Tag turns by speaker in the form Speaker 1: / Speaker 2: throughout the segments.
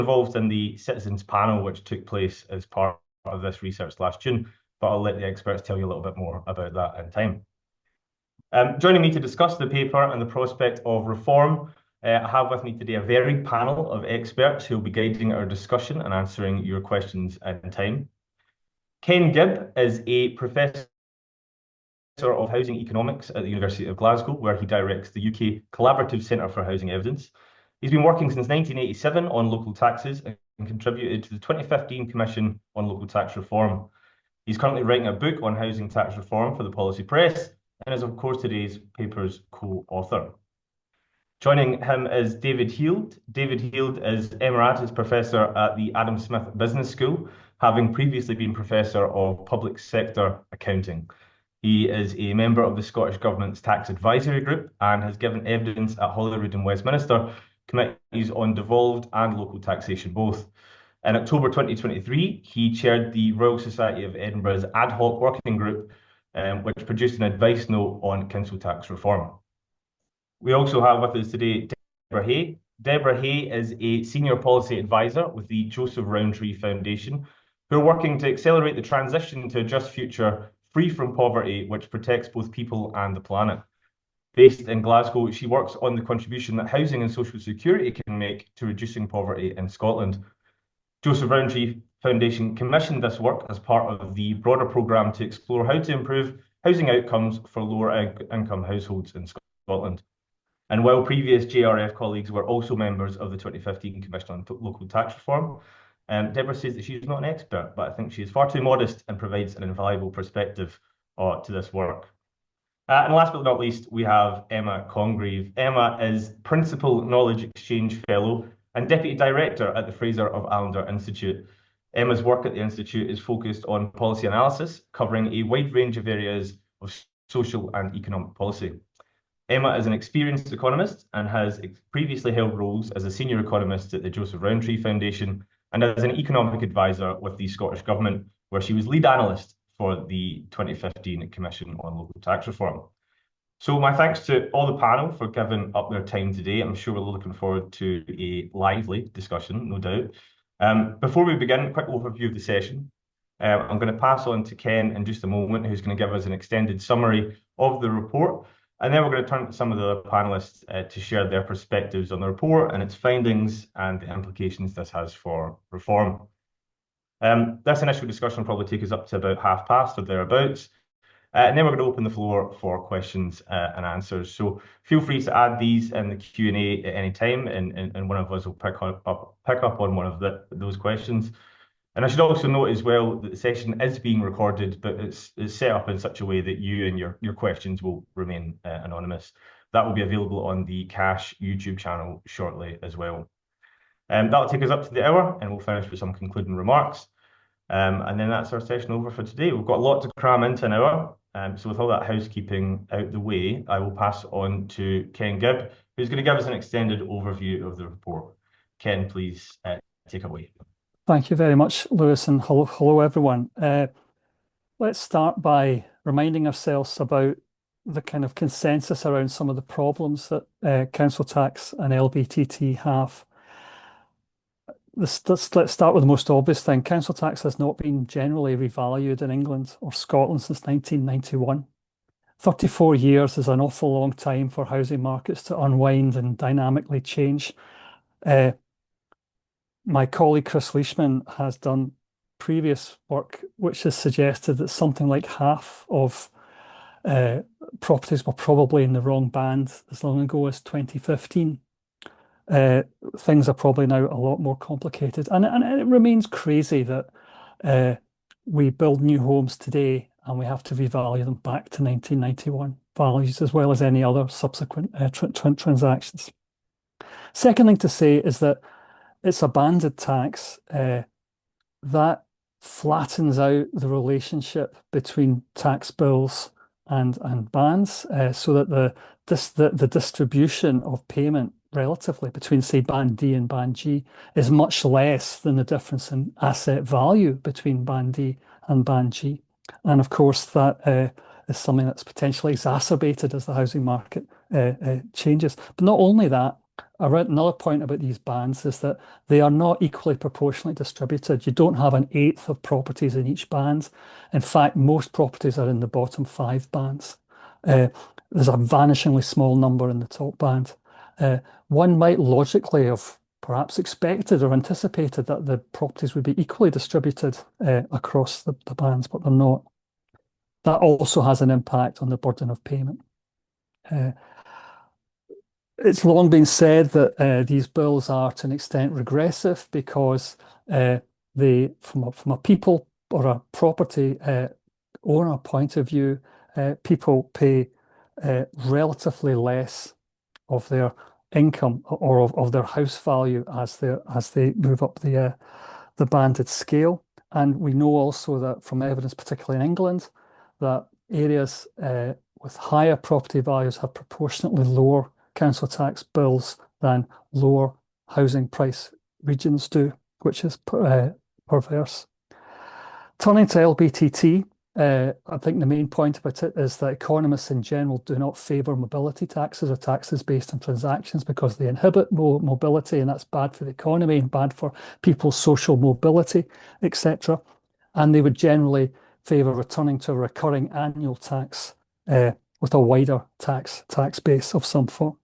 Speaker 1: involved in the citizens panel, which took place as part of this research last June, but I'll let the experts tell you a little bit more about that in time. Joining me to discuss the paper and the prospect of reform, I have with me today a varied panel of experts who will be guiding our discussion and answering your questions in time. Ken Gibb is a Professor of Housing Economics at the University of Glasgow, where he directs the UK Collaborative Centre for Housing Evidence. He's been working since 1987 on local taxes and contributed to the 2015 Commission on Local Tax Reform. He's currently writing a book on housing tax reform for the Policy Press and is, of course, today's paper's co-author. Joining him is David Heald. David Heald is Emeritus Professor at the Adam Smith Business School, having previously been Professor of Public Sector Accounting. He is a member of the Scottish Government's Tax Advisory Group and has given evidence at Holyrood and Westminster committees on devolved and local taxation both. In October 2023, he chaired the Royal Society of Edinburgh's ad hoc working group, which produced an advice note on council tax reform. We also have with us today Deborah Hay. Deborah Hay is a senior policy advisor with the Joseph Rowntree Foundation, who are working to accelerate the transition to a just future free from poverty, which protects both people and the planet. Based in Glasgow, she works on the contribution that housing and social security can make to reducing poverty in Scotland. Joseph Rowntree Foundation commissioned this work as part of the broader programme to explore how to improve housing outcomes for lower income households in Scotland. And while previous JRF colleagues were also members of the 2015 Commission on Local Tax Reform, Deborah says that she's not an expert, but I think she is far too modest and provides an invaluable perspective to this work. And last but not least, we have Emma Congreve. Emma is Principal Knowledge Exchange Fellow and Deputy Director at the Fraser of Allander Institute. Emma's work at the Institute is focused on policy analysis, covering a wide range of areas of social and economic policy. Emma is an experienced economist and has previously held roles as a senior economist at the Joseph Rowntree Foundation and as an economic advisor with the Scottish Government, where she was lead analyst for the 2015 Commission on Local Tax Reform. So my thanks to all the panel for giving up their time today. I'm sure we're looking forward to a lively discussion, no doubt. Before we begin, a quick overview of the session. I'm going to pass on to Ken in just a moment, who's going to give us an extended summary of the report. And then we're going to turn to some of the panelists to share their perspectives on the report and its findings and the implications this has for reform. This initial discussion will probably take us up to about past or thereabouts. And then we're going to open the floor for questions and answers. So feel free to add these in the Q&A at any time, and one of us will pick up on one of those questions. And I should also note as well that the session is being recorded, but it's set up in such a way that you and your questions will remain anonymous. That will be available on the Cash YouTube channel shortly as well. That'll take us up to the hour, and we'll finish with some concluding remarks. And then that's our session over for today. We've got a lot to cram into an hour. So with all that housekeeping out the way, I will pass on to Ken Gibb, who's going to give us an extended overview of the report. Ken, please take it away.
Speaker 2: Thank you very much, Lewis, and hello everyone. Let's start by reminding ourselves about the kind of consensus around some of the problems that council tax and LBTT have. Let's start with the most obvious thing. Council tax has not been generally revalued in England or Scotland since 1991. 34 years is an awful long time for housing markets to unwind and dynamically change. My colleague Chris Leishman has done previous work which has suggested that something like half of properties were probably in the wrong band as long ago as 2015. Things are probably now a lot more complicated, and it remains crazy that we build new homes today and we have to revalue them back to 1991 values as well as any other subsequent transactions. Second thing to say is that it's a banded tax that flattens out the relationship between tax bills and bands, so that the distribution of payment relatively between, say, band D and band G is much less than the difference in asset value between band D and band G. And of course, that is something that's potentially exacerbated as the housing market changes. But not only that, Another point about these bands is that they are not equally proportionally distributed. You don't have an eighth of properties in each band. In fact, most properties are in the bottom 5 bands. There's a vanishingly small number in the top band. One might logically have perhaps expected or anticipated that the properties would be equally distributed across the bands, but they're not. That also has an impact on the burden of payment. It's long been said that these bills are to an extent regressive because from a people or a property owner point of view, people pay relatively less of their income or of their house value as they move up the banded scale. And we know also that from evidence, particularly in England, that areas with higher property values have proportionately lower council tax bills than lower housing price regions do, which is perverse. Turning to LBTT, I think the main point about it is that economists in general do not favour mobility taxes or taxes based on transactions because they inhibit mobility, and that's bad for the economy and bad for people's social mobility, etc. And they would generally favour returning to a recurring annual tax with a wider tax base of some form.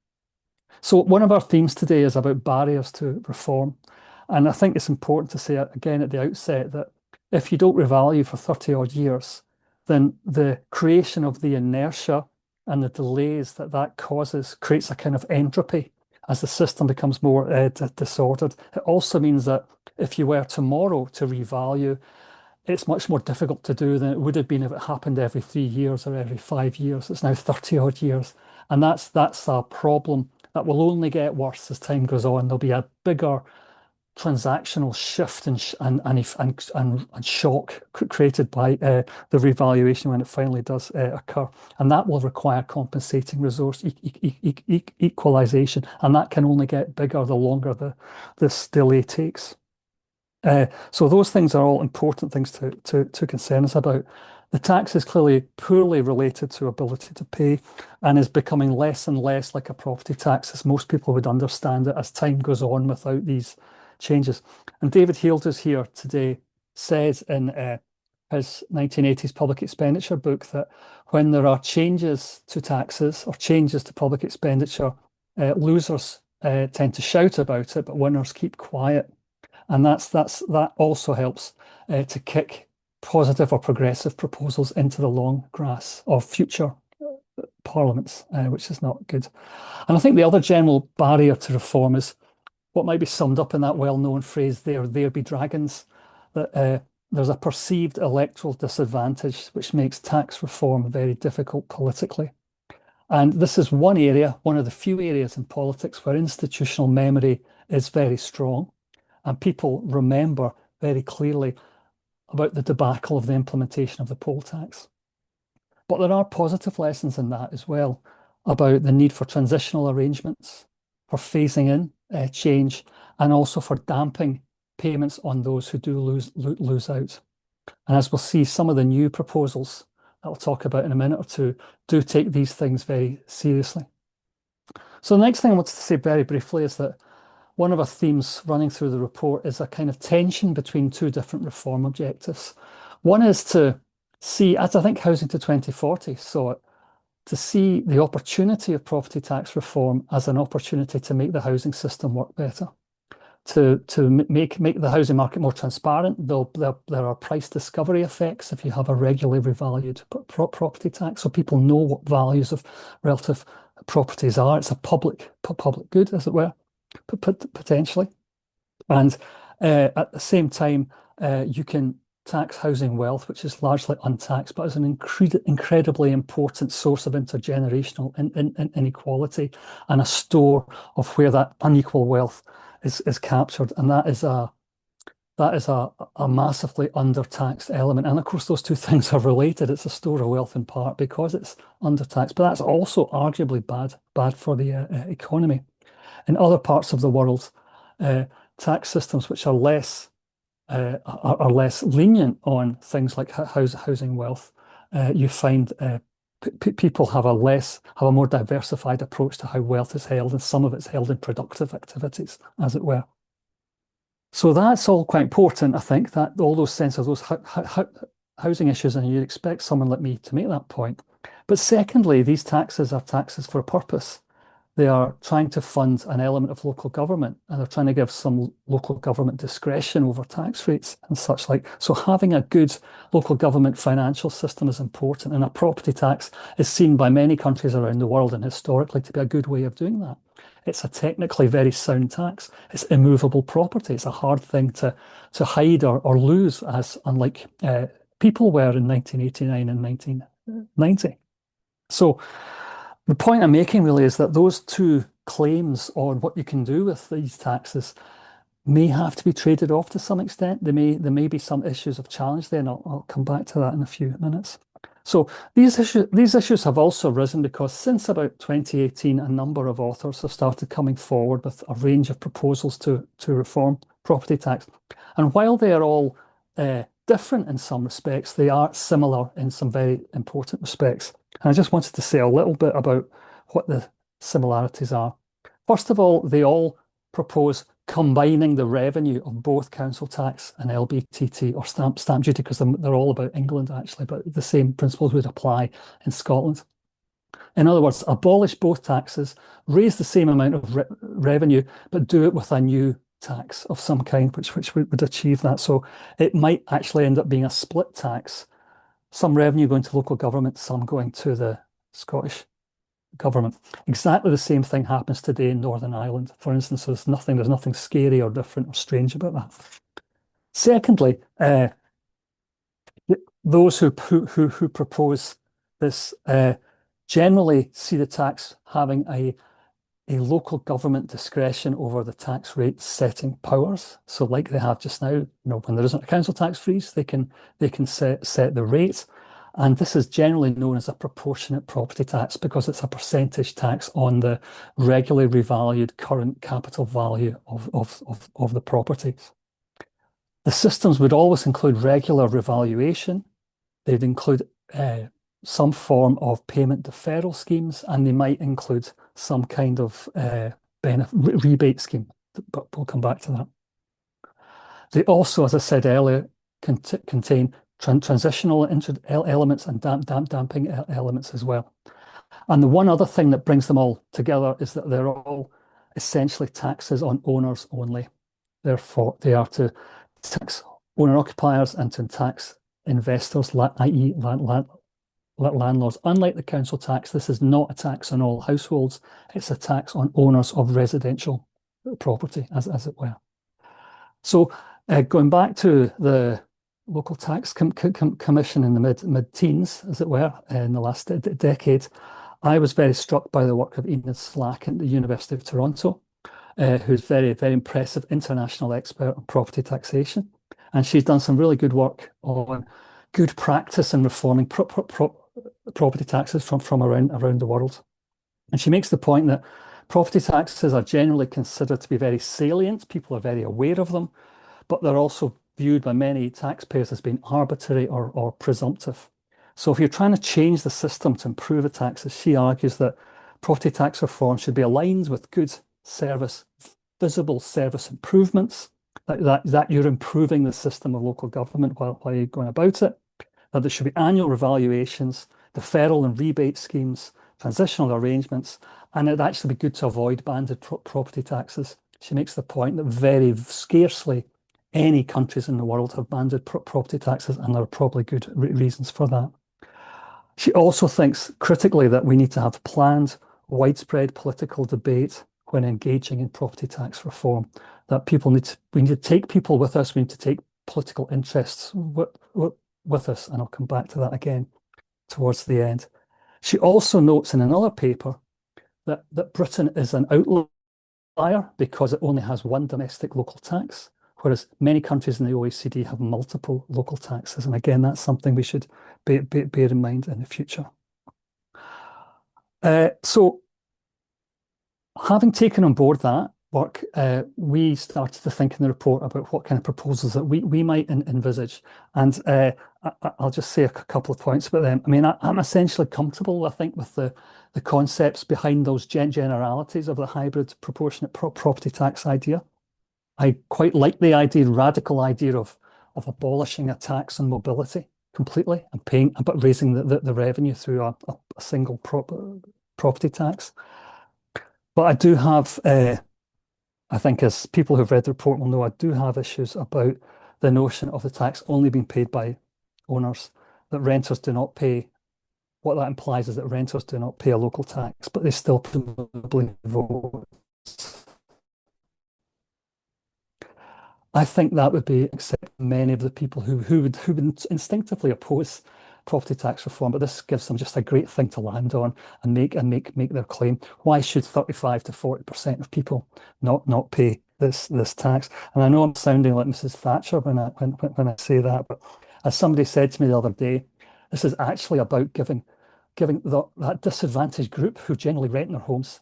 Speaker 2: So one of our themes today is about barriers to reform. And I think it's important to say again at the outset that if you don't revalue for 30 odd years, then the creation of the inertia and the delays that causes creates a kind of entropy as the system becomes more disordered. It also means that if you were tomorrow to revalue, it's much more difficult to do than it would have been if it happened every 3 years or every 5 years. It's now 30 odd years. And that's a problem that will only get worse as time goes on. There'll be a bigger transactional shift and shock created by the revaluation when it finally does occur. And that will require compensating resource equalization. And that can only get bigger the longer this delay takes. So those things are all important things to concern us about. The tax is clearly poorly related to ability to pay and is becoming less and less like a property tax, as most people would understand it as time goes on without these changes. And David Healders here today says in his 1980s public expenditure book that when there are changes to taxes or changes to public expenditure, losers tend to shout about it, but winners keep quiet. And that also helps to kick positive or progressive proposals into the long grass of future parliaments, which is not good. And I think the other general barrier to reform is what might be summed up in that well-known phrase, there be dragons, that there's a perceived electoral disadvantage which makes tax reform very difficult politically. And this is one of the few areas in politics where institutional memory is very strong. And people remember very clearly about the debacle of the implementation of the poll tax. But there are positive lessons in that as well, about the need for transitional arrangements, for phasing in change, and also for damping payments on those who do lose out. And as we'll see, some of the new proposals that I'll talk about in a minute or two do take these things very seriously. So the next thing I want to say very briefly is that one of our themes running through the report is a kind of tension between two different reform objectives. One is to see, as I think Housing to 2040 saw it, to see the opportunity of property tax reform as an opportunity to make the housing system work better, to make the housing market more transparent. There are price discovery effects if you have a regularly revalued property tax, so people know what values of relative properties are. It's a public good, as it were, potentially. And at the same time, you can tax housing wealth, which is largely untaxed, but is an incredibly important source of intergenerational inequality and a store of where that unequal wealth is captured. And that is a massively undertaxed element. And of course, those two things are related. It's a store of wealth in part because it's undertaxed, but that's also arguably bad for the economy. In other parts of the world, tax systems which are less lenient on things like housing wealth, you find people have a more diversified approach to how wealth is held, and some of it's held in productive activities, as it were. So that's all quite important, I think, that all those sense of those housing issues, and you'd expect someone like me to make that point. But secondly, these taxes are taxes for a purpose. They are trying to fund an element of local government, and they're trying to give some local government discretion over tax rates and such like. So having a good local government financial system is important, and a property tax is seen by many countries around the world and historically to be a good way of doing that. It's a technically very sound tax. It's immovable property. It's a hard thing to hide or lose, as unlike people were in 1989 and 1990. So the point I'm making really is that those two claims on what you can do with these taxes may have to be traded off to some extent. There may be some issues of challenge there, and I'll come back to that in a few minutes. So these issues have also risen because since about 2018, a number of authors have started coming forward with a range of proposals to reform property tax. And while they are all different in some respects, they are similar in some very important respects. And I just wanted to say a little bit about what the similarities are. First of all, they all propose combining the revenue of both council tax and LBTT, or stamp duty, because they're all about England actually, but the same principles would apply in Scotland. In other words, abolish both taxes, raise the same amount of revenue, but do it with a new tax of some kind, which would achieve that. So it might actually end up being a split tax, some revenue going to local government, some going to the Scottish government. Exactly the same thing happens today in Northern Ireland, for instance. So there's nothing scary or different or strange about that. Secondly, those who propose this generally see the tax having a local government discretion over the tax rate setting powers. So like they have just now, when there isn't a council tax freeze, they can set the rate. And this is generally known as a proportionate property tax because it's a percentage tax on the regularly revalued current capital value of the properties. The systems would always include regular revaluation. They'd include some form of payment deferral schemes, and they might include some kind of rebate scheme, but we'll come back to that. They also, as I said earlier, contain transitional elements and damping elements as well. And the one other thing that brings them all together is that they're all essentially taxes on owners only. Therefore, they are to tax owner-occupiers and to tax investors, i.e. landlords. Unlike the council tax, this is not a tax on all households. It's a tax on owners of residential property, as it were. So going back to the local tax commission in the mid-teens, as it were, in the last decade, I was very struck by the work of Enid Slack at the University of Toronto, who's very, very impressive international expert on property taxation. And she's done some really good work on good practice in reforming property taxes from around the world. And she makes the point that property taxes are generally considered to be very salient. People are very aware of them, but they're also viewed by many taxpayers as being arbitrary or presumptive. So if you're trying to change the system to improve the taxes, she argues that property tax reform should be aligned with good service, visible service improvements, that you're improving the system of local government while you're going about it, that there should be annual revaluations, deferral and rebate schemes, transitional arrangements, and it'd actually be good to avoid banded property taxes. She makes the point that very scarcely any countries in the world have banded property taxes, and there are probably good reasons for that. She also thinks critically that we need to have planned, widespread political debate when engaging in property tax reform, that we need to take people with us, we need to take political interests with us, and I'll come back to that again towards the end. She also notes in another paper that Britain is an outlier because it only has one domestic local tax, whereas many countries in the OECD have multiple local taxes. And again, that's something we should bear in mind in the future. So having taken on board that, work, we started to think in the report about what kind of proposals that we might envisage. And I'll just say a couple of points about them. I mean, I'm essentially comfortable, I think, with the concepts behind those generalities of the hybrid proportionate property tax idea. I quite like the radical idea of abolishing a tax on mobility completely and paying, but raising the revenue through a single property tax. But I do have, I think, as people who've read the report will know, I do have issues about the notion of the tax only being paid by owners, that renters do not pay. What that implies is that renters do not pay a local tax, but they still presumably vote. I think that would be accepted by many of the people who would instinctively oppose property tax reform, but this gives them just a great thing to land on and make their claim. Why should 35 to 40% of people not pay this tax? And I know I'm sounding like Mrs. Thatcher when I say that, but as somebody said to me the other day, this is actually about giving that disadvantaged group who generally rent their homes,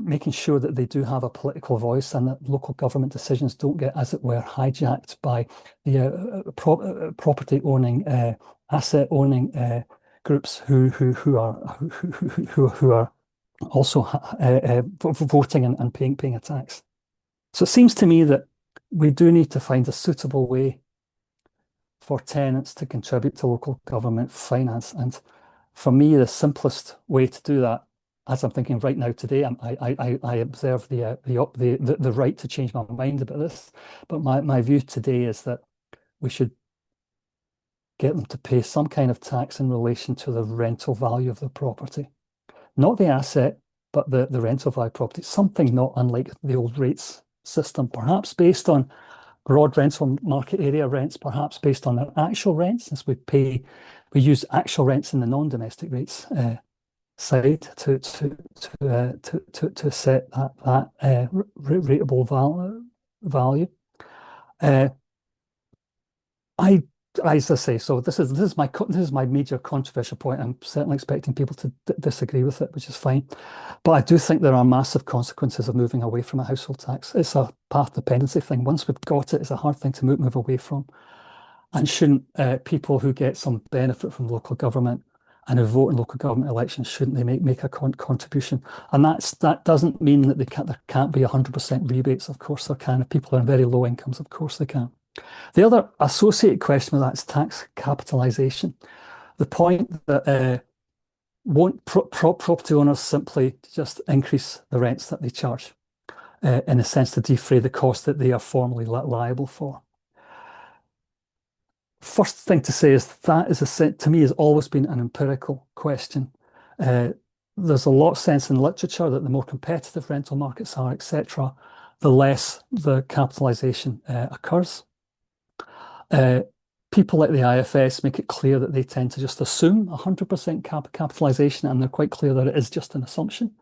Speaker 2: making sure that they do have a political voice and that local government decisions don't get, as it were, hijacked by the property owning, asset owning groups who are also voting and paying a tax. So it seems to me that we do need to find a suitable way for tenants to contribute to local government finance. And for me, the simplest way to do that, as I'm thinking right now today, I observe the right to change my mind about this. But my view today is that we should get them to pay some kind of tax in relation to the rental value of the property. Not the asset, but the rental value of property. Something not unlike the old rates system, perhaps based on broad rental market area rents, perhaps based on their actual rents, since we use actual rents in the non-domestic rates side to set that rateable value. As I say, so this is my major controversial point. I'm certainly expecting people to disagree with it, which is fine. But I do think there are massive consequences of moving away from a household tax. It's a path dependency thing. Once we've got it, it's a hard thing to move away from. And shouldn't people who get some benefit from local government and who vote in local government elections, shouldn't they make a contribution? And that doesn't mean that there can't be 100% rebates. Of course there can. If people are in very low incomes, of course they can. The other associated question with that is tax capitalisation. The point that won't property owners simply just increase the rents that they charge, in a sense to defray the cost that they are formally liable for. First thing to say is that to me has always been an empirical question. There's a lot of sense in literature that the more competitive rental markets are, etc., the less the capitalisation occurs. People like the IFS make it clear that they tend to just assume 100% capitalisation, and they're quite clear that it is just an assumption.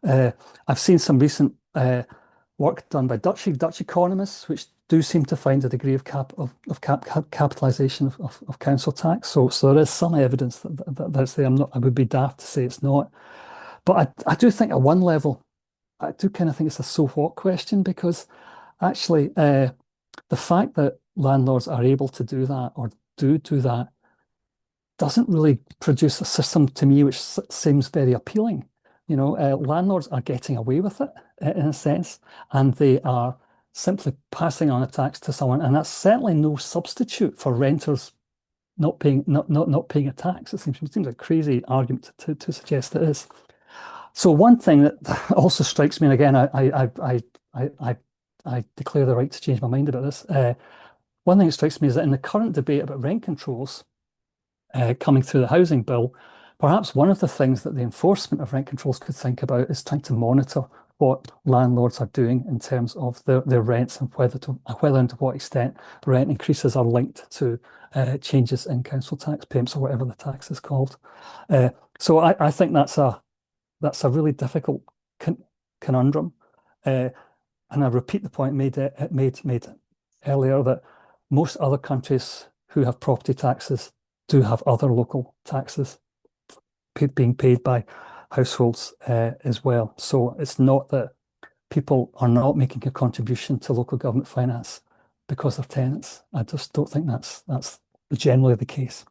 Speaker 2: I've seen some recent work done by Dutch economists, which do seem to find a degree of capitalisation of council tax. So there is some evidence that's there. I would be daft to say it's not. But I do think at one level, I do kind of think it's a so what question, because actually the fact that landlords are able to do that or do that doesn't really produce a system to me which seems very appealing. You know, landlords are getting away with it in a sense, and they are simply passing on a tax to someone, and that's certainly no substitute for renters not paying a tax. It seems a crazy argument to suggest it is. So one thing that also strikes me, and again, I declare the right to change my mind about this. One thing that strikes me is that in the current debate about rent controls coming through the housing bill, perhaps one of the things that the enforcement of rent controls could think about is trying to monitor what landlords are doing in terms of their rents and whether and to what extent rent increases are linked to changes in council tax payments or whatever the tax is called. So I think that's a really difficult conundrum. And I repeat the point made earlier that most other countries who have property taxes do have other local taxes being paid by households as well. So it's not that people are not making a contribution to local government finance because they're tenants. I just don't think that's generally the case.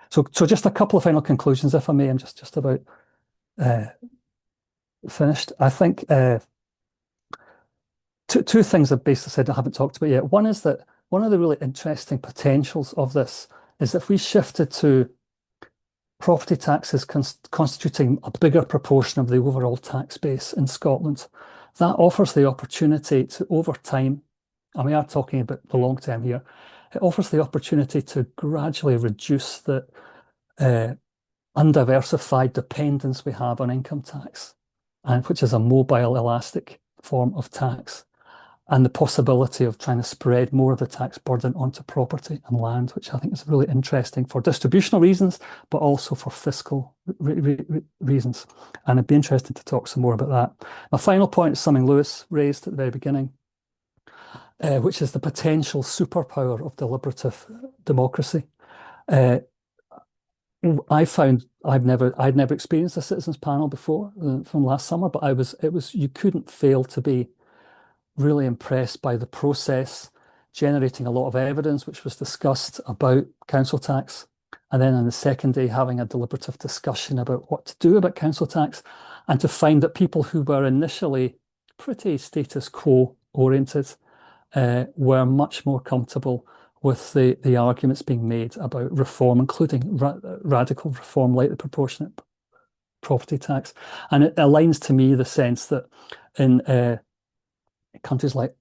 Speaker 2: So just a couple of final conclusions, if I may. I'm just about finished. I think two things I've basically said I haven't talked about yet. One is that one of the really interesting potentials of this is that if we shifted to property taxes constituting a bigger proportion of the overall tax base in Scotland, that offers the opportunity to, over time, and we are talking about the long term here, it offers the opportunity to gradually reduce the undiversified dependence we have on income tax, and which is a mobile, elastic form of tax, and the possibility of trying to spread more of the tax burden onto property and land, which I think is really interesting for distributional reasons, but also for fiscal reasons. And it'd be interesting to talk some more about that. My final point is something Lewis raised at the very beginning, which is the potential superpower of deliberative democracy. I found I'd never experienced a citizens panel before from last summer, but you couldn't fail to be really impressed by the process, generating a lot of evidence, which was discussed about council tax. And then on the second day, having a deliberative discussion about what to do about council tax, and to find that people who were initially pretty status quo oriented were much more comfortable with the arguments being made about reform, including radical reform like the proportionate property tax. And it aligns to me the sense that in countries like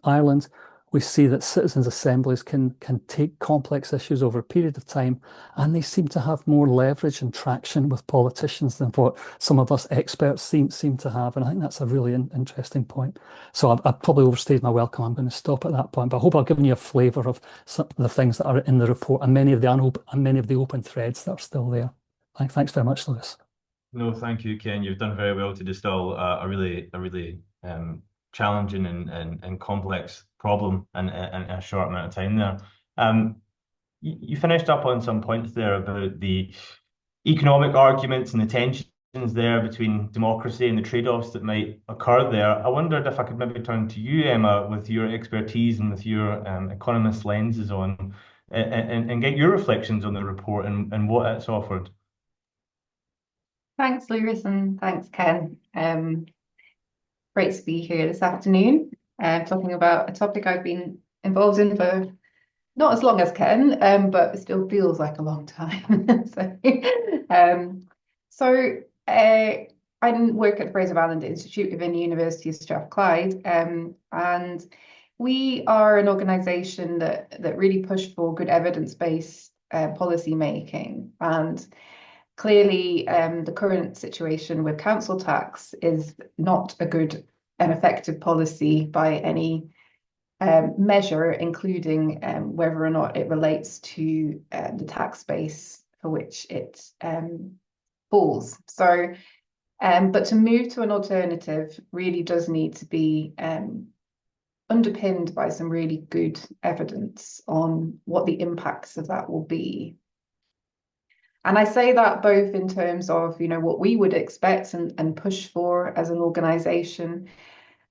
Speaker 2: Ireland, we see that citizens' assemblies can take complex issues over a period of time, and they seem to have more leverage and traction with politicians than what some of us experts seem to have. And I think that's a really interesting point. So I've probably overstayed my welcome. I'm going to stop at that point, but I hope I've given you a flavour of some of the things that are in the report and many of the open threads that are still there. Thanks very much, Lewis.
Speaker 1: No, thank you, Ken. You've done very well to distill a really challenging and complex problem in a short amount of time there. You finished up on some points there about the economic arguments and the tensions there between democracy and the trade-offs that might occur there. I wondered if I could maybe turn to you, Emma, with your expertise and with your economist lenses on, and get your reflections on the report and what it's offered.
Speaker 3: Thanks, Lewis, and thanks, Ken. Great to be here this afternoon, talking about a topic I've been involved in for not as long as Ken, but it still feels like a long time. I work at the Fraser of Allander Institute within the University of Strathclyde, and we are an organisation that really pushed for good evidence-based policy making. And clearly, the current situation with council tax is not a good and effective policy by any measure, including whether or not it relates to the tax base for which it falls. But to move to an alternative really does need to be underpinned by some really good evidence on what the impacts of that will be. And I say that both in terms of, what we would expect and push for as an organisation,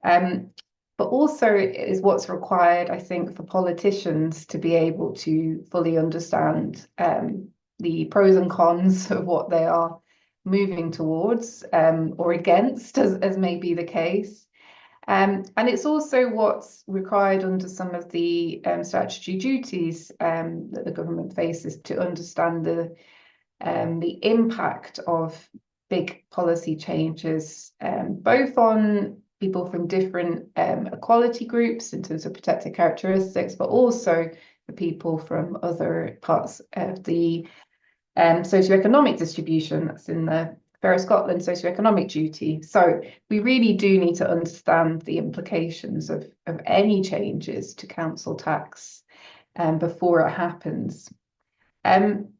Speaker 3: but also is what's required, I think, for politicians to be able to fully understand the pros and cons of what they are moving towards or against, as may be the case. And it's also what's required under some of the statutory duties that the government faces to understand the impact of big policy changes, both on people from different equality groups in terms of protected characteristics, but also for people from other parts of the socioeconomic distribution that's in the Fair Scotland socioeconomic duty. So we really do need to understand the implications of any changes to council tax before it happens. And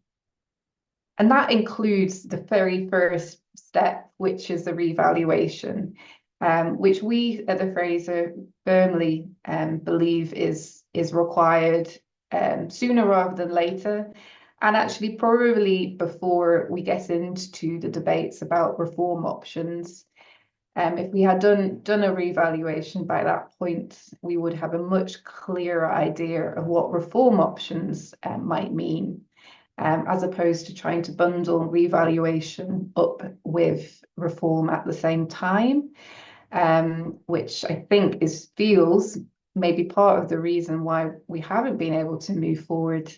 Speaker 3: that includes the very first step, which is the revaluation, which we at the Fraser firmly believe is required sooner rather than later, and actually probably before we get into the debates about reform options. If we had done a revaluation by that point, we would have a much clearer idea of what reform options might mean, as opposed to trying to bundle revaluation up with reform at the same time, which I think feels maybe part of the reason why we haven't been able to move forward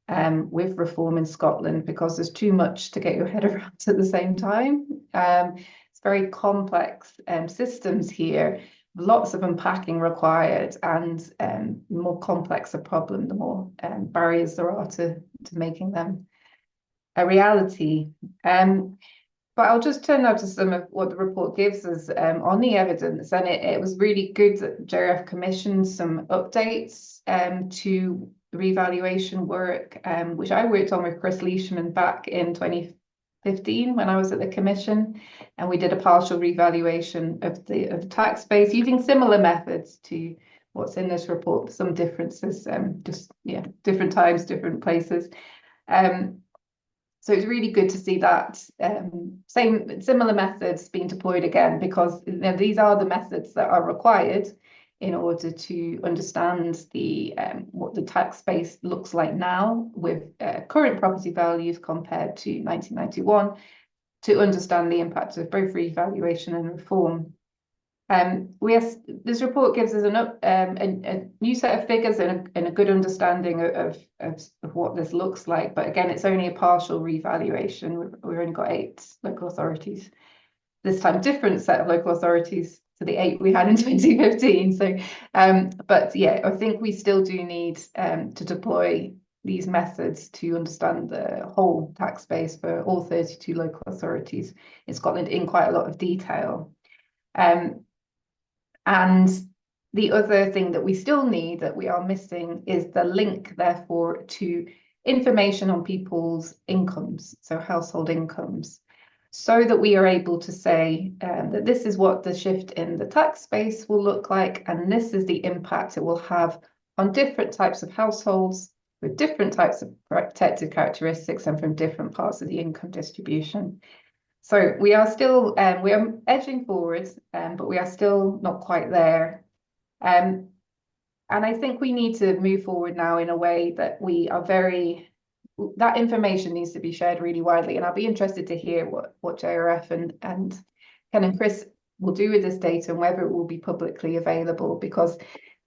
Speaker 3: with reform in Scotland, because there's too much to get your head around at the same time. It's very complex systems here, lots of unpacking required, and the more complex a problem, the more barriers there are to making them a reality. But I'll just turn now to some of what the report gives us on the evidence. And it was really good that JRF commissioned some updates to revaluation work, which I worked on with Chris Leishman back in 2015 when I was at the Commission. And we did a partial revaluation of the tax base using similar methods to what's in this report, some differences, different times, different places. So it's really good to see that similar methods being deployed again, because these are the methods that are required in order to understand what the tax base looks like now with current property values compared to 1991, to understand the impact of both revaluation and reform. This report gives us a new set of figures and a good understanding of what this looks like. But again, it's only a partial revaluation. We've only got 8 local authorities this time, different set of local authorities to the 8 we had in 2015. So, but yeah, I think we still do need to deploy these methods to understand the whole tax base for all 32 local authorities in Scotland in quite a lot of detail. And the other thing that we still need, that we are missing, is the link, therefore, to information on people's incomes, so household incomes, so that we are able to say that this is what the shift in the tax base will look like, and this is the impact it will have on different types of households with different types of protected characteristics and from different parts of the income distribution. So we are still, we are edging forward, but we are still not quite there. And I think we need to move forward now in a way that we are that information needs to be shared really widely. And I'll be interested to hear what JRF and Ken and Chris will do with this data and whether it will be publicly available, because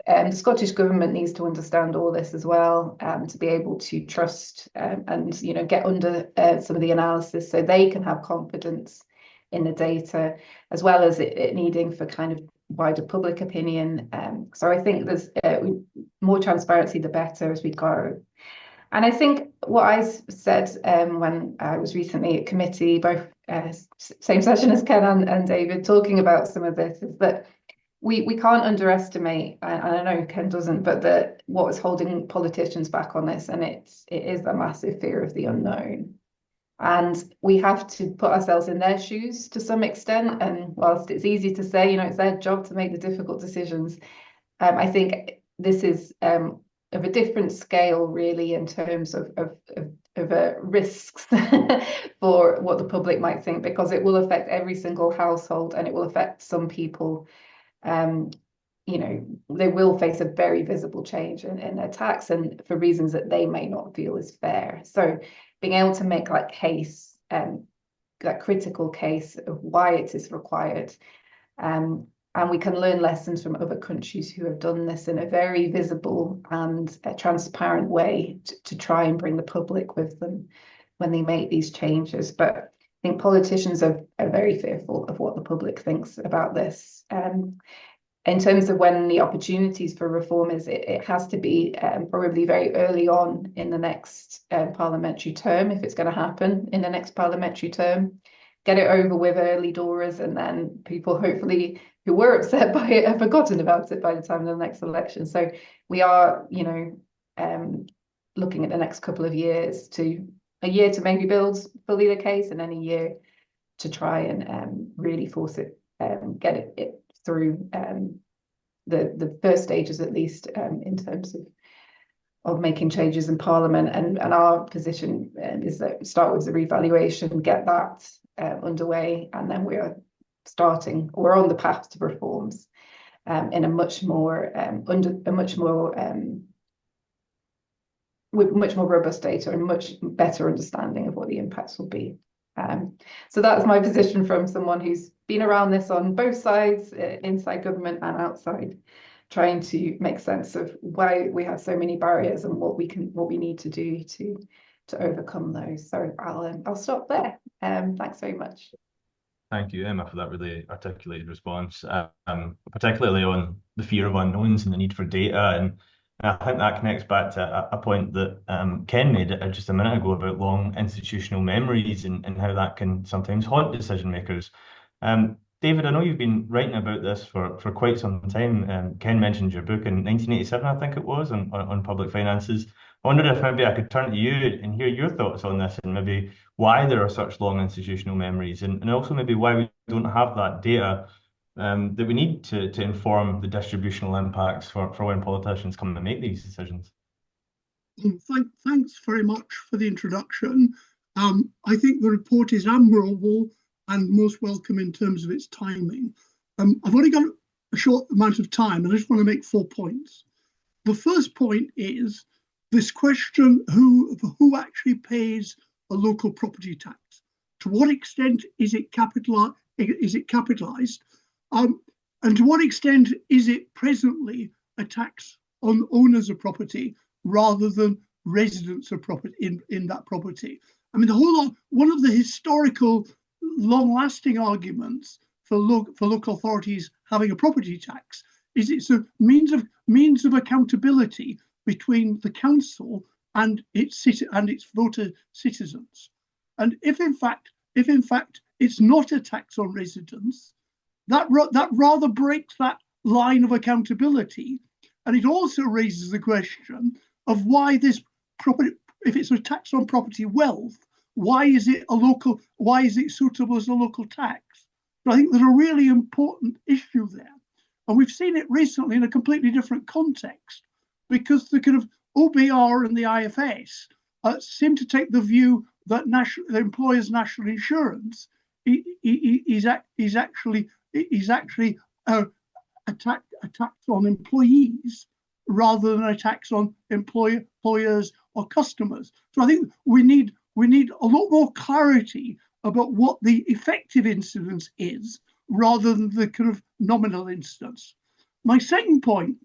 Speaker 3: the Scottish Government needs to understand all this as well, to be able to trust and get under some of the analysis, so they can have confidence in the data, as well as it needing for kind of wider public opinion. So I think there's more transparency, the better as we go. And I think what I said when I was recently at committee, both same session as Ken and David, talking about some of this, is that we can't underestimate, and I know Ken doesn't, but what is holding politicians back on this, and it is a massive fear of the unknown. And we have to put ourselves in their shoes to some extent. And whilst it's easy to say, it's their job to make the difficult decisions, I think this is of a different scale, really, in terms of risks for what the public might think, because it will affect every single household, and it will affect some people. They will face a very visible change in their tax, and for reasons that they may not feel is fair. So being able to make that case, that critical case of why it is required, and we can learn lessons from other countries who have done this in a very visible and transparent way to try and bring the public with them when they make these changes. But I think politicians are very fearful of what the public thinks about this. In terms of when the opportunities for reform is, it has to be probably very early on in the next parliamentary term, if it's going to happen in the next parliamentary term. Get it over with early doors, and then people hopefully who were upset by it have forgotten about it by the time of the next election. So we are, looking at the next couple of years, a year to maybe build fully the case, and then a year to try and really force it, get it through the first stages, at least, in terms of making changes in Parliament. And our position is that start with the revaluation, get that underway, and then we are starting or on the path to reforms in a much more with much more robust data and much better understanding of what the impacts will be. So that's my position from someone who's been around this on both sides, inside government and outside, trying to make sense of why we have so many barriers and what we need to do to overcome those. So I'll stop there. Thanks very much.
Speaker 1: Thank you, Emma, for that really articulated response, particularly on the fear of unknowns and the need for data. And I think that connects back to a point that Ken made just a minute ago about long institutional memories and how that can sometimes haunt decision makers. David, I know you've been writing about this for quite some time. Ken mentioned your book in 1987, I think it was, on public finances. I wondered if maybe I could turn to you and hear your thoughts on this, and maybe why there are such long institutional memories, and also maybe why we don't have that data that we need to inform the distributional impacts for when politicians come to make these decisions.
Speaker 4: Thanks very much for the introduction. I think the report is admirable and most welcome in terms of its timing. I've only got a short amount of time, and I just want to make 4 points. The first point is this question: who actually pays a local property tax? To what extent is it capitalized? And to what extent is it presently a tax on owners of property rather than residents of property in that property? I mean, one of the historical long-lasting arguments for local authorities having a property tax is it's a means of accountability between the council and its voter citizens. And if in fact it's not a tax on residents, that rather breaks that line of accountability, and it also raises the question of why this property, if it's a tax on property wealth, why is it suitable as a local tax? So I think there's a really important issue there, and we've seen it recently in a completely different context, because the kind of OBR and the IFS seem to take the view that the employer's national insurance is actually a tax on employees rather than a tax on employers or customers. So I think we need a lot more clarity about what the effective incidence is rather than the kind of nominal incidence. My second point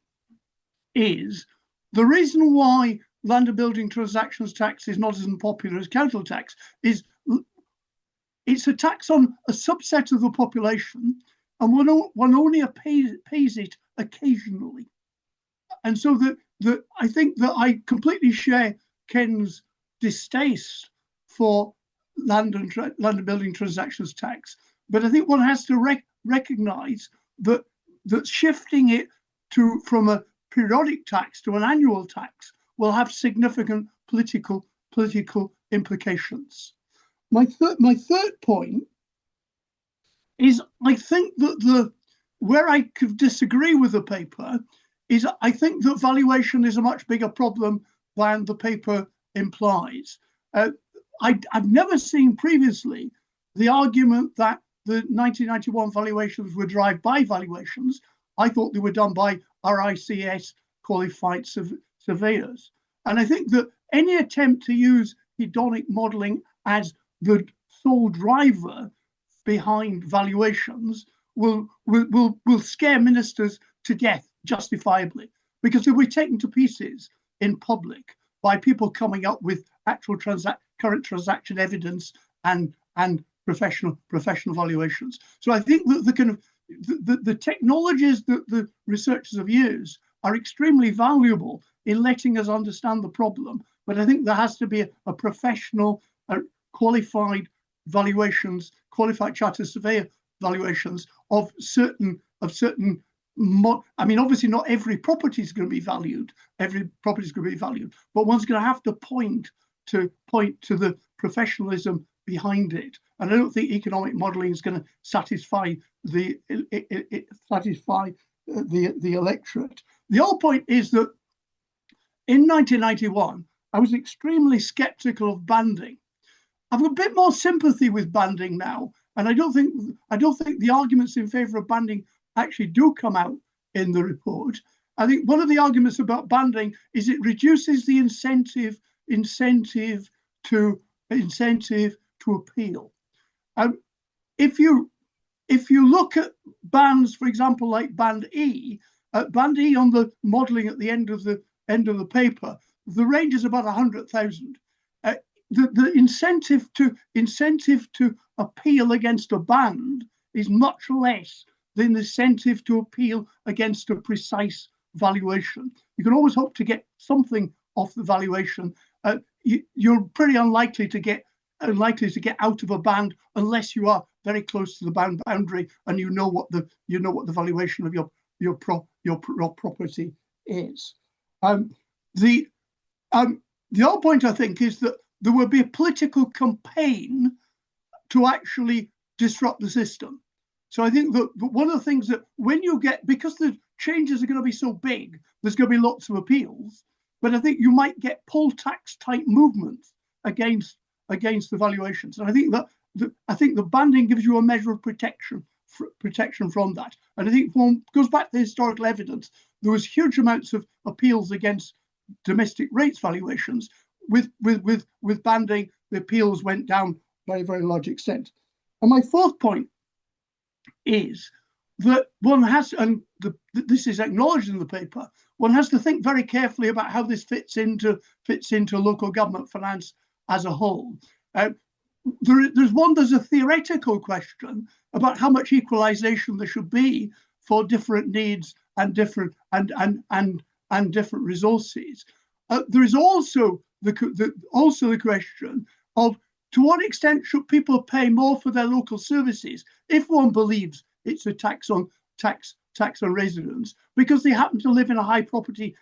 Speaker 4: is the reason why land and building transactions tax is not as unpopular as council tax is it's a tax on a subset of the population, and one only pays it occasionally. And so I think that I completely share Ken's distaste for land and building transactions tax, but I think one has to recognise that shifting it from a periodic tax to an annual tax will have significant political implications. My third point is I think that where I could disagree with the paper is I think that valuation is a much bigger problem than the paper implies. I've never seen previously the argument that the 1991 valuations were drive-by valuations. I thought they were done by RICS qualified surveyors. And I think that any attempt to use hedonic modelling as the sole driver behind valuations will scare ministers to death, justifiably, because they'll be taken to pieces in public by people coming up with actual current transaction evidence and professional valuations. So I think that the technologies that the researchers have used are extremely valuable in letting us understand the problem. But I think there has to be a professional, qualified valuations, qualified chartered surveyor valuations of certain. I mean, obviously, not every property is going to be valued. Every property is going to be valued, but one's going to have to point to the professionalism behind it. And I don't think economic modelling is going to satisfy the electorate. The whole point is that in 1991, I was extremely sceptical of banding. I've a bit more sympathy with banding now, and I don't think the arguments in favour of banding actually do come out in the report. I think one of the arguments about banding is it reduces the incentive to appeal. If you look at bands, for example, like band E on the modelling at the end of the paper, the range is about 100,000. The incentive to appeal against a band is much less than the incentive to appeal against a precise valuation. You can always hope to get something off the valuation. You're pretty unlikely to get out of a band unless you are very close to the band boundary and you know what the valuation of your property is. The other point I think is that there will be a political campaign to actually disrupt the system. So I think that one of the things that because the changes are going to be so big, there's going to be lots of appeals. But I think you might get poll tax type movements against the valuations. And I think that the banding gives you a measure of protection from that. And I think goes back to the historical evidence. There was huge amounts of appeals against domestic rates valuations. With banding, the appeals went down by a very large extent. And my fourth point is that one has, and this is acknowledged in the paper, one has to think very carefully about how this fits into local government finance as a whole. There's a theoretical question about how much equalisation there should be for different needs and different resources. There is also the question of to what extent should people pay more for their local services if one believes it's a tax on residents because they happen to live in a high property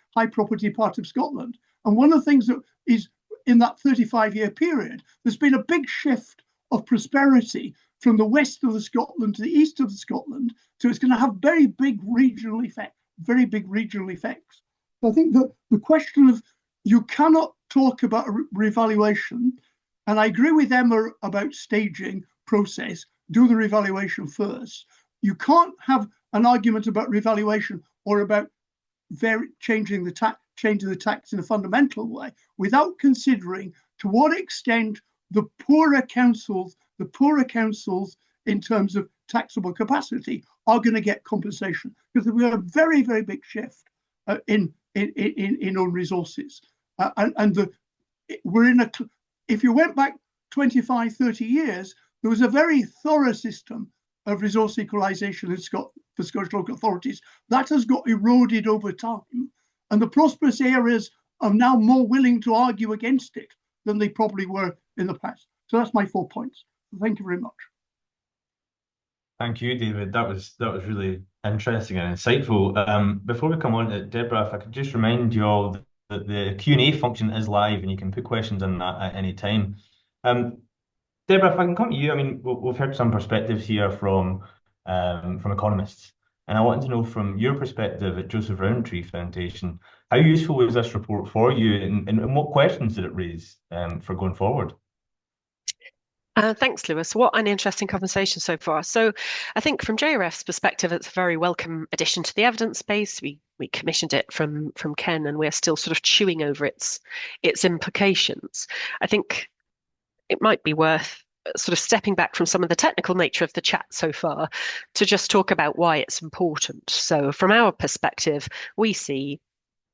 Speaker 4: part of Scotland. And one of the things that is in that 35-year period, there's been a big shift of prosperity from the west of the Scotland to the east of the Scotland. So it's going to have very big regional effects. So I think that the question of you cannot talk about revaluation, and I agree with Emma about staging process, do the revaluation first. You can't have an argument about revaluation or about changing the tax in a fundamental way without considering to what extent the poorer councils in terms of taxable capacity are going to get compensation, because we have a very, very big shift in own resources. If you went back 25, 30 years, there was a very thorough system of resource equalisation for Scottish local authorities. That has got eroded over time, and the prosperous areas are now more willing to argue against it than they probably were in the past. So that's my 4 points. Thank you very much.
Speaker 1: Thank you, David. That was really interesting and insightful. Before we come on to Deborah, if I could just remind you all that the Q&A function is live and you can put questions in that at any time. Deborah, if I can come to you, I mean, we've heard some perspectives here from economists, and I want to know from your perspective at Joseph Rowntree Foundation, how useful was this report for you, and what questions did it raise for going forward?
Speaker 5: Thanks, Lewis. What an interesting conversation so far. So I think from JRF's perspective, it's a very welcome addition to the evidence base. We commissioned it from Ken, and we're still sort of chewing over its implications. I think it might be worth sort of stepping back from some of the technical nature of the chat so far to just talk about why it's important. So from our perspective, we see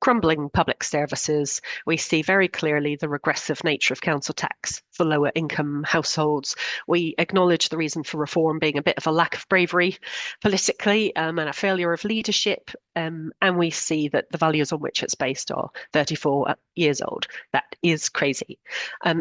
Speaker 5: crumbling public services. We see very clearly the regressive nature of council tax for lower income households. We acknowledge the reason for reform being a bit of a lack of bravery politically and a failure of leadership. And we see that the values on which it's based are 34 years old. That is crazy.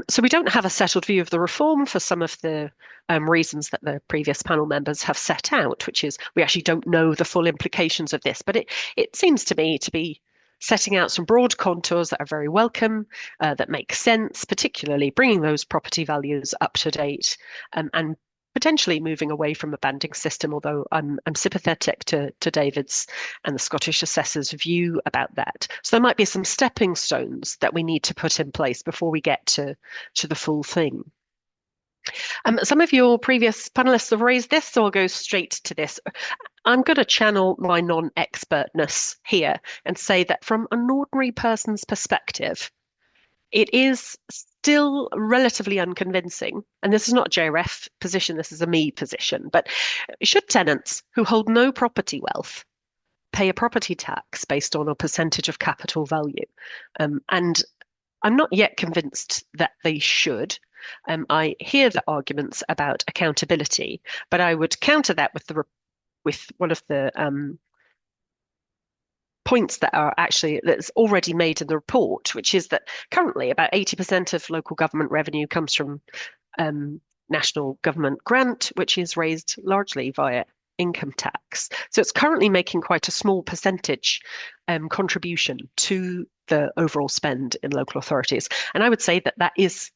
Speaker 5: So we don't have a settled view of the reform for some of the reasons that the previous panel members have set out, which is we actually don't know the full implications of this. But it seems to me to be setting out some broad contours that are very welcome, that make sense, particularly bringing those property values up to date and potentially moving away from a banding system, although I'm sympathetic to David's and the Scottish assessors' view about that. So there might be some stepping stones that we need to put in place before we get to the full thing. Some of your previous panelists have raised this, so I'll go straight to this. I'm going to channel my non-expertness here and say that from an ordinary person's perspective, it is still relatively unconvincing. And this is not a JRF position, this is a me position. But should tenants who hold no property wealth pay a property tax based on a percentage of capital value? And I'm not yet convinced that they should. I hear the arguments about accountability, but I would counter that with one of the points that's already made in the report, which is that currently about 80% of local government revenue comes from national government grant, which is raised largely via income tax. So it's currently making quite a small percentage contribution to the overall spend in local authorities. And I would say that is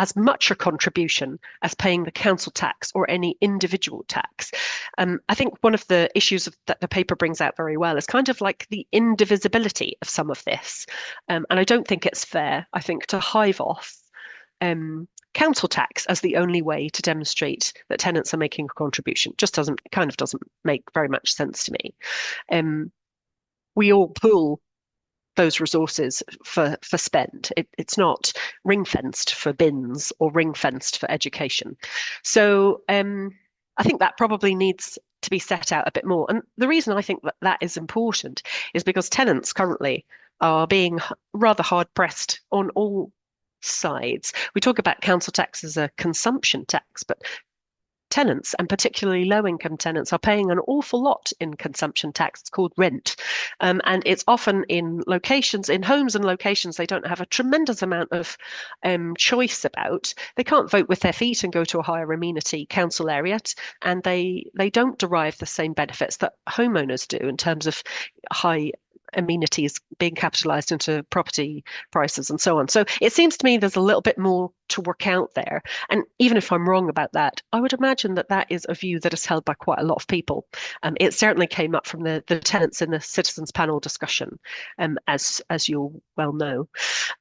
Speaker 5: as much a contribution as paying the council tax or any individual tax. I think one of the issues that the paper brings out very well is kind of like the indivisibility of some of this. And I don't think it's fair, I think, to hive off council tax as the only way to demonstrate that tenants are making a contribution. Just doesn't make very much sense to me. We all pool those resources for spend. It's not ring-fenced for bins or ring-fenced for education. So I think that probably needs to be set out a bit more. And the reason I think that is important is because tenants currently are being rather hard-pressed on all sides. We talk about council tax as a consumption tax, but tenants, and particularly low-income tenants, are paying an awful lot in consumption tax. It's called rent. And it's often in homes and locations they don't have a tremendous amount of choice about. They can't vote with their feet and go to a higher amenity council area, and they don't derive the same benefits that homeowners do in terms of high amenities being capitalized into property prices and so on. So it seems to me there's a little bit more to work out there. And even if I'm wrong about that, I would imagine that is a view that is held by quite a lot of people. It certainly came up from the tenants in the citizens panel discussion, as you'll well know.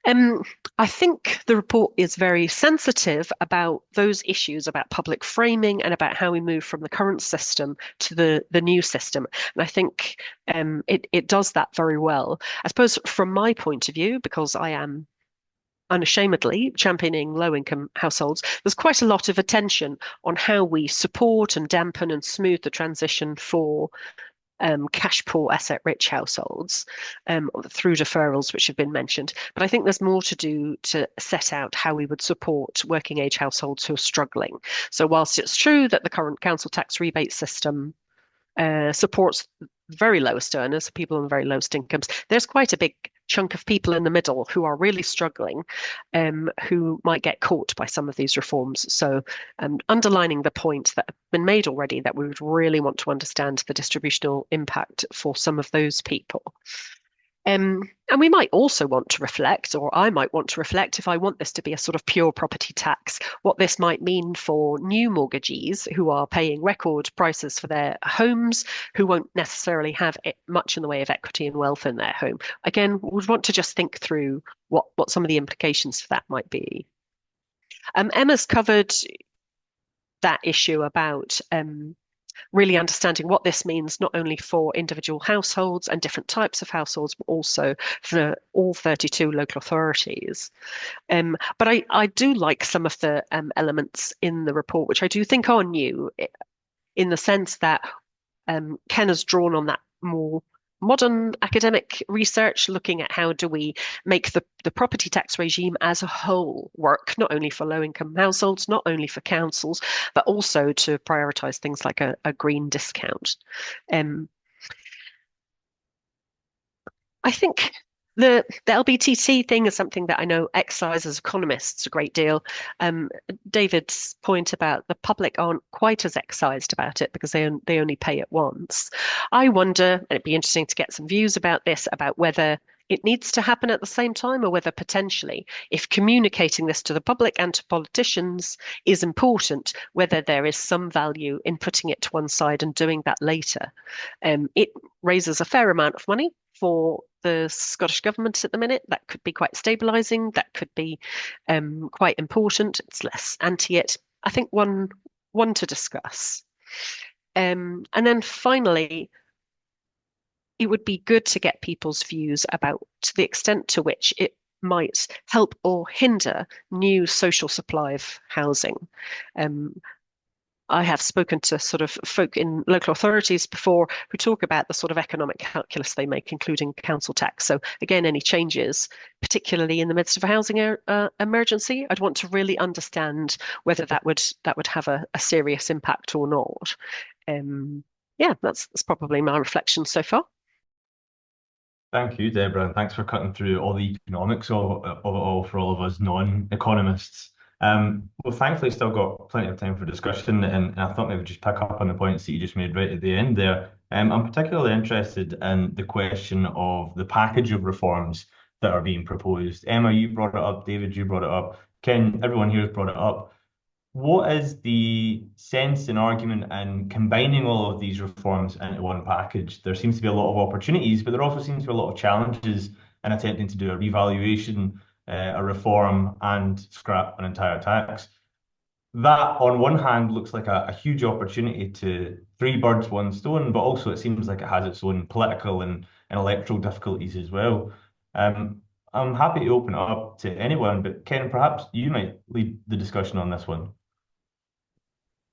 Speaker 5: I think the report is very sensitive about those issues about public framing and about how we move from the current system to the new system. And I think it does that very well. I suppose from my point of view, because I am unashamedly championing low-income households, there's quite a lot of attention on how we support and dampen and smooth the transition for cash poor, asset rich households through deferrals, which have been mentioned. But I think there's more to do to set out how we would support working age households who are struggling. So whilst it's true that the current council tax rebate system supports very lowest earners, people on the very lowest incomes, there's quite a big chunk of people in the middle who are really struggling, who might get caught by some of these reforms. So underlining the point that have been made already, that we would really want to understand the distributional impact for some of those people. And we might also want to reflect, or I might want to reflect, if I want this to be a sort of pure property tax, what this might mean for new mortgagees who are paying record prices for their homes, who won't necessarily have much in the way of equity and wealth in their home. Again, we'd want to just think through what some of the implications for that might be. Emma's covered that issue about really understanding what this means, not only for individual households and different types of households, but also for all 32 local authorities. But I do like some of the elements in the report, which I do think are new, in the sense that Ken has drawn on that more modern academic research, looking at how do we make the property tax regime as a whole work, not only for low-income households, not only for councils, but also to prioritise things like a green discount. I think the LBTT thing is something that I know excises economists a great deal. David's point about the public aren't quite as excised about it because they only pay it once. I wonder, and it'd be interesting to get some views about this, about whether it needs to happen at the same time, or whether potentially, if communicating this to the public and to politicians is important, whether there is some value in putting it to one side and doing that later. It raises a fair amount of money for the Scottish Government at the minute. That could be quite stabilising. That could be quite important. It's less anti it. I think one to discuss. And then finally, it would be good to get people's views about the extent to which it might help or hinder new social supply of housing. I have spoken to sort of folk in local authorities before who talk about the sort of economic calculus they make, including council tax. So again, any changes, particularly in the midst of a housing emergency, I'd want to really understand whether that would have a serious impact or not. Yeah, that's probably my reflection so far.
Speaker 1: Thank you, Deborah, and thanks for cutting through all the economics of it all for all of us non-economists. Well, thankfully, still got plenty of time for discussion, and I thought maybe just pick up on the points that you just made right at the end there. I'm particularly interested in the question of the package of reforms that are being proposed. Emma, you brought it up. David, you brought it up. Ken, everyone here has brought it up. What is the sense and argument in combining all of these reforms into one package? There seems to be a lot of opportunities, but there also seems to be a lot of challenges in attempting to do a revaluation, a reform, and scrap an entire tax. That, on one hand, looks like a huge opportunity to three birds, one stone, but also it seems like it has its own political and electoral difficulties as well. I'm happy to open it up to anyone, but Ken, perhaps you might lead the discussion on this one.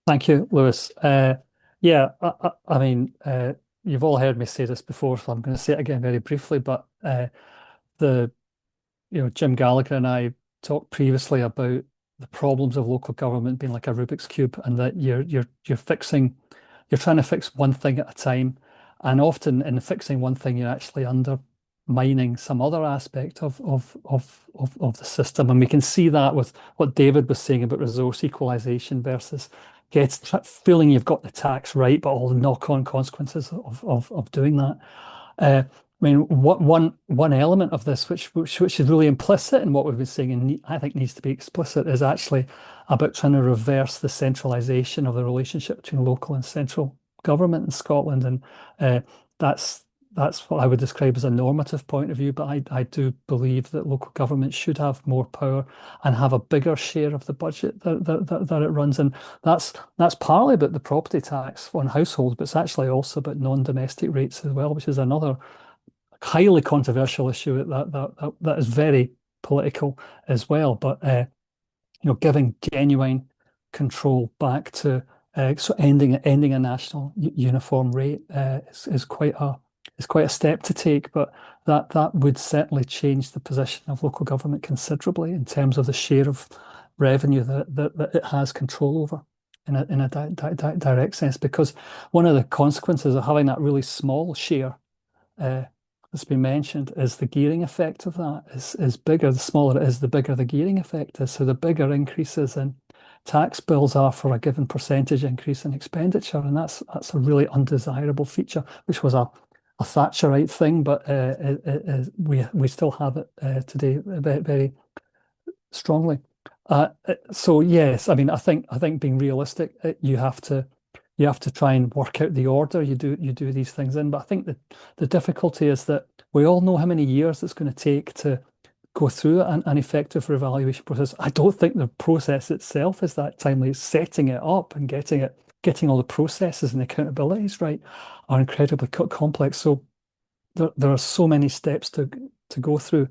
Speaker 2: Thank you, Lewis. Yeah, I mean, you've all heard me say this before, so I'm going to say it again very briefly. But Jim Gallagher and I talked previously about the problems of local government being like a Rubik's cube, and that you're trying to fix one thing at a time, and often in fixing one thing, you're actually undermining some other aspect of the system. And we can see that with what David was saying about resource equalisation versus feeling you've got the tax right, but all the knock-on consequences of doing that. I mean, one element of this, which is really implicit in what we've been saying, and I think needs to be explicit, is actually about trying to reverse the centralisation of the relationship between local and central government in Scotland, and that's what I would describe as a normative point of view. But I do believe that local government should have more power and have a bigger share of the budget that it runs. And that's partly about the property tax on households, but it's actually also about non-domestic rates as well, which is another highly controversial issue that is very political as well. But giving genuine control back to so ending a national uniform rate is quite a step to take, but that would certainly change the position of local government considerably in terms of the share of revenue that it has control over in a direct sense. Because one of the consequences of having that really small share that's been mentioned is the gearing effect of that is bigger. The smaller it is, the bigger the gearing effect is. So the bigger increases in tax bills are for a given percentage increase in expenditure, and that's a really undesirable feature, which was a Thatcherite thing, but we still have it today very, very strongly. So yes, I mean, I think being realistic, you have to try and work out the order you do these things in. But I think that the difficulty is that we all know how many years it's going to take to go through an effective revaluation process. I don't think the process itself is that timely. It's setting it up and getting all the processes and accountabilities right are incredibly complex. So there are so many steps to go through,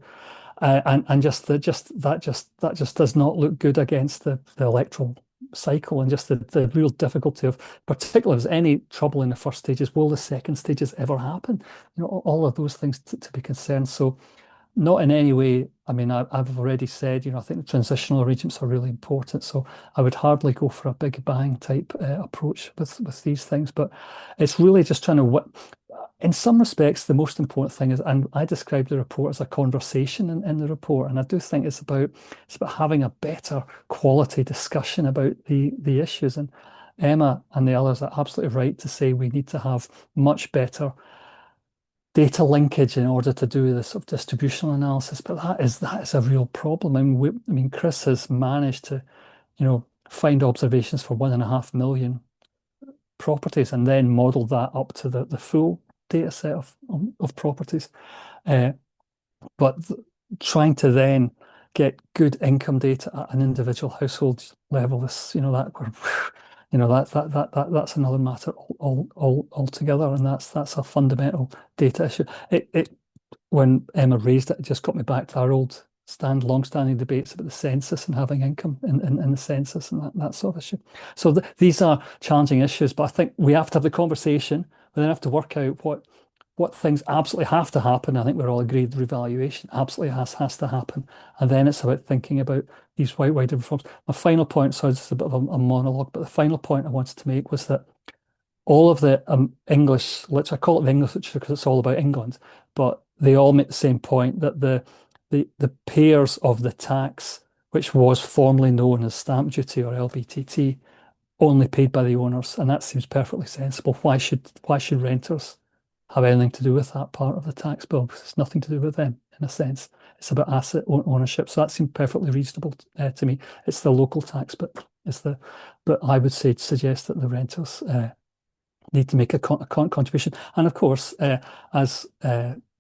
Speaker 2: and that just does not look good against the electoral cycle, and just the real difficulty of, particularly if there's any trouble in the first stages, will the second stages ever happen? All of those things to be concerned. So not in any way, I mean, I've already said, I think the transitional arrangements are really important. So I would hardly go for a big bang type approach with these things. But it's really just trying to, in some respects, the most important thing is, and I described the report as a conversation in the report. And I do think it's about having a better quality discussion about the issues. And Emma and the others are absolutely right to say we need to have much better data linkage in order to do this sort of distributional analysis, but that is a real problem. I mean, Chris has managed to, find observations for 1.5 million properties and then model that up to the full data set of properties. But trying to then get good income data at an individual household level is, that's another matter altogether, and that's a fundamental data issue. When Emma raised it, it just got me back to our long-standing debates about the census and having income in the census and that sort of issue. So these are challenging issues, but I think we have to have the conversation. We then have to work out what things absolutely have to happen. I think we're all agreed the revaluation absolutely has to happen. And then it's about thinking about these wider reforms. My final point, so it's a bit of a monologue, but the final point I wanted to make was that all of the English literature, I call it the English literature because it's all about England, but they all make the same point that the payers of the tax, which was formerly known as stamp duty or LBTT, only paid by the owners, and that seems perfectly sensible. Why should renters have anything to do with that part of the tax bill? Because it's nothing to do with them in a sense. It's about asset ownership, so that seems perfectly reasonable to me. It's the local tax, but I would suggest that the renters need to make a contribution. And of course, as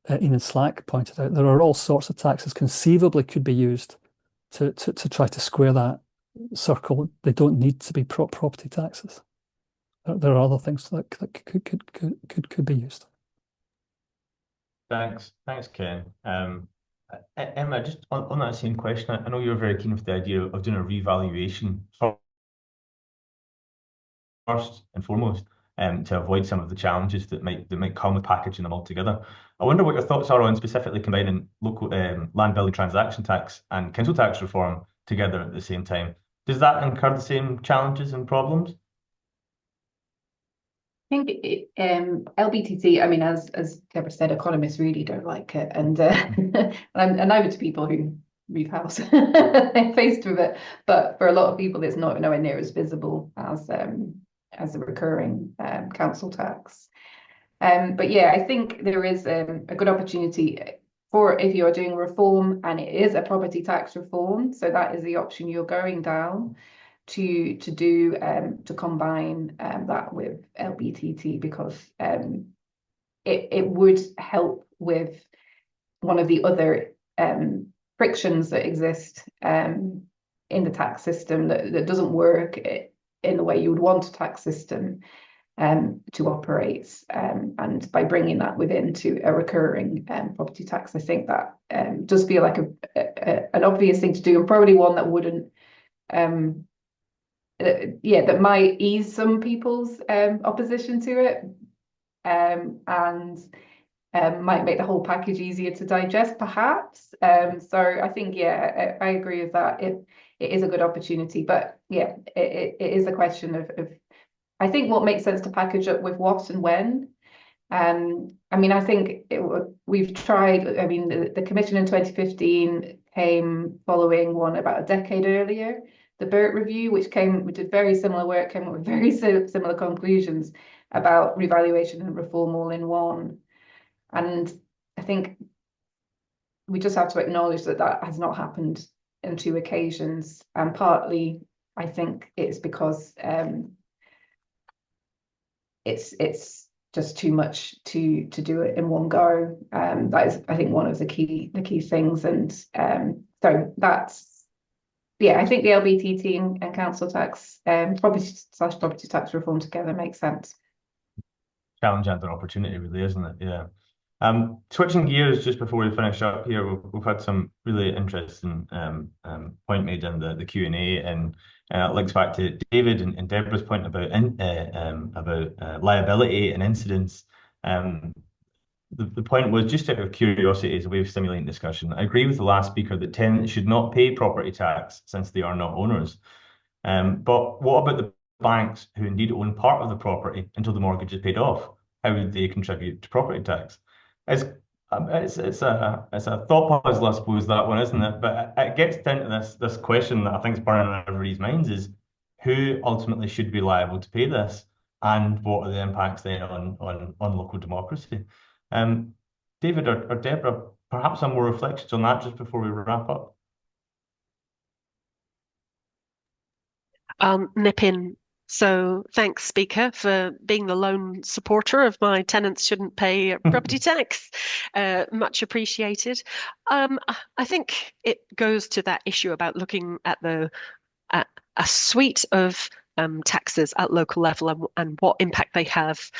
Speaker 2: Ian Slack pointed out, there are all sorts of taxes conceivably could be used to try to square that circle. They don't need to be property taxes. There are other things that could be used.
Speaker 1: Thanks, Ken. Emma, just on that same question, I know you're very keen with the idea of doing a revaluation first and foremost, to avoid some of the challenges that might come with packaging them all together. I wonder what your thoughts are on specifically combining local land building transaction tax and council tax reform together at the same time. Does that incur the same challenges and problems?
Speaker 3: I think LBTT, I mean, as Deborah said, economists really don't like it, and and I would to people who move house faced with it, but for a lot of people, it's nowhere near as visible as a recurring council tax. But yeah, I think there is a good opportunity for if you're doing reform, and it is a property tax reform, so that is the option you're going down, to combine that with LBTT, because it would help with one of the other frictions that exist in the tax system that doesn't work in the way you would want a tax system to operate, and by bringing that to a recurring property tax, I think that does feel like an obvious thing to do, and probably one that wouldn't that might ease some people's opposition to it, and might make the whole package easier to digest, perhaps. So I think, I agree with that. It is a good opportunity, but it is a question of I think what makes sense to package up with what and when. I mean, I think we've tried. I mean, the Commission in 2015 came following one about a decade earlier, the Burt Review, which did very similar work, came up with very similar conclusions about revaluation and reform all in one. And I think we just have to acknowledge that has not happened on two occasions. And partly, I think it's because it's just too much to do it in one go. That is, I think, one of the key things. And so that's, I think the LBTT and council tax, property tax reform together makes sense.
Speaker 1: Challenge and an opportunity, really, isn't it? Yeah. Switching gears just before we finish up here, we've had some really interesting point made in the Q&A, and it links back to David and Deborah's point about liability and incidence. The point was, just out of curiosity, as a way of stimulating discussion, I agree with the last speaker that tenants should not pay property tax since they are not owners. But what about the banks who indeed own part of the property until the mortgage is paid off? How would they contribute to property tax? It's a thought puzzle, I suppose, that one, isn't it? But it gets down to this question that I think is burning on everybody's minds: is who ultimately should be liable to pay this, and what are the impacts then on local democracy? David or Deborah, perhaps some more reflections on that just before we wrap up.
Speaker 5: I'll nip in So thanks, Speaker, for being the lone supporter of my tenants shouldn't pay property tax. Much appreciated. I think it goes to that issue about looking at a suite of taxes at local level and what impact they have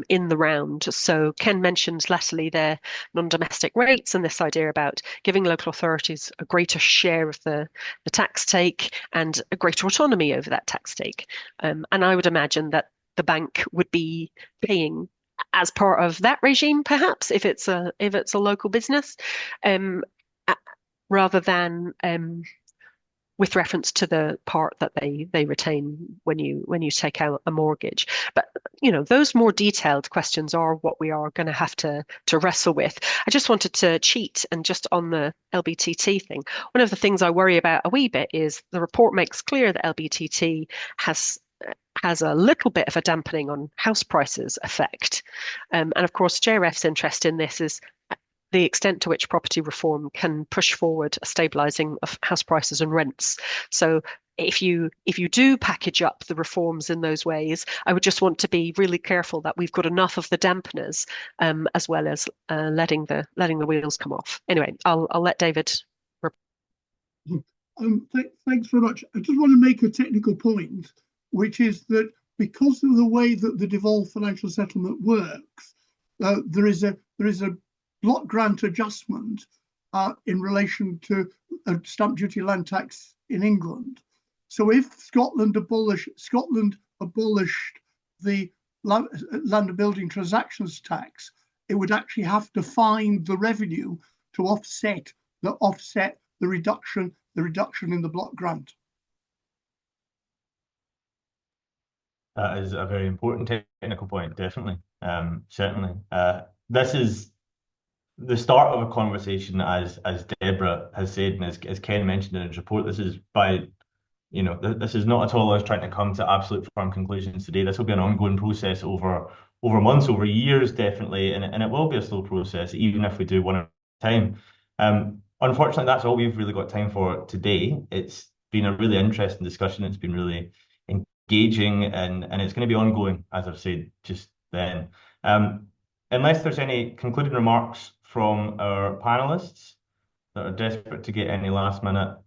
Speaker 5: in the round. So Ken mentioned latterly their non-domestic rates and this idea about giving local authorities a greater share of the tax take and a greater autonomy over that tax take. And I would imagine that the bank would be paying as part of that regime, perhaps if it's a local business, um, rather than with reference to the part that they retain when you take out a mortgage. But those more detailed questions are what we are going to have to wrestle with. I just wanted to cheat and just on the LBTT thing. One of the things I worry about a wee bit is the report makes clear that LBTT has a little bit of a dampening on house prices effect. And of course, JRF's interest in this is the extent to which property reform can push forward a stabilising of house prices and rents. So if you do package up the reforms in those ways, I would just want to be really careful that we've got enough of the dampeners, as well as letting the wheels come off. Anyway, I'll let David.
Speaker 4: Thanks very much. I just want to make a technical point, which is that because of the way that the devolved financial settlement works, there is a block grant adjustment in relation to a stamp duty land tax in England. So if Scotland abolished the land and building transactions tax, it would actually have to find the revenue to offset the reduction in the block grant.
Speaker 1: That is a very important technical point, definitely. Certainly. This is the start of a conversation, as Deborah has said, and as Ken mentioned in his report. This is this is not at all us trying to come to absolute firm conclusions today. This will be an ongoing process over months, over years, definitely, and it will be a slow process, even if we do one at a time. Unfortunately, that's all we've really got time for today. It's been a really interesting discussion. It's been really engaging, and it's going to be ongoing, as I've said just then. Unless there's any concluding remarks from our panelists that are desperate to get any last minute.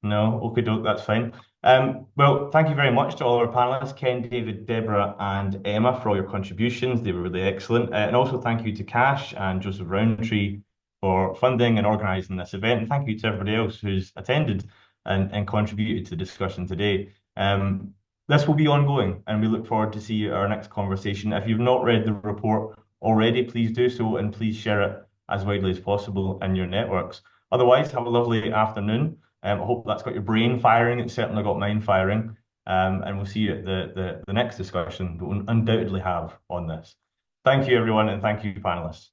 Speaker 1: No, okay, doke, that's fine. Well, thank you very much to all our panelists, Ken, David, Deborah, and Emma, for all your contributions. They were really excellent. And also thank you to Cash and Joseph Rowntree for funding and organising this event. And thank you to everybody else who's attended and contributed to the discussion today. This will be ongoing, and we look forward to see our next conversation. If you've not read the report already, please do so, and please share it as widely as possible in your networks. Otherwise, have a lovely afternoon. I hope that's got your brain firing. It's certainly got mine firing. And we'll see you at the next discussion that we'll undoubtedly have on this. Thank you, everyone, and thank you, panelists.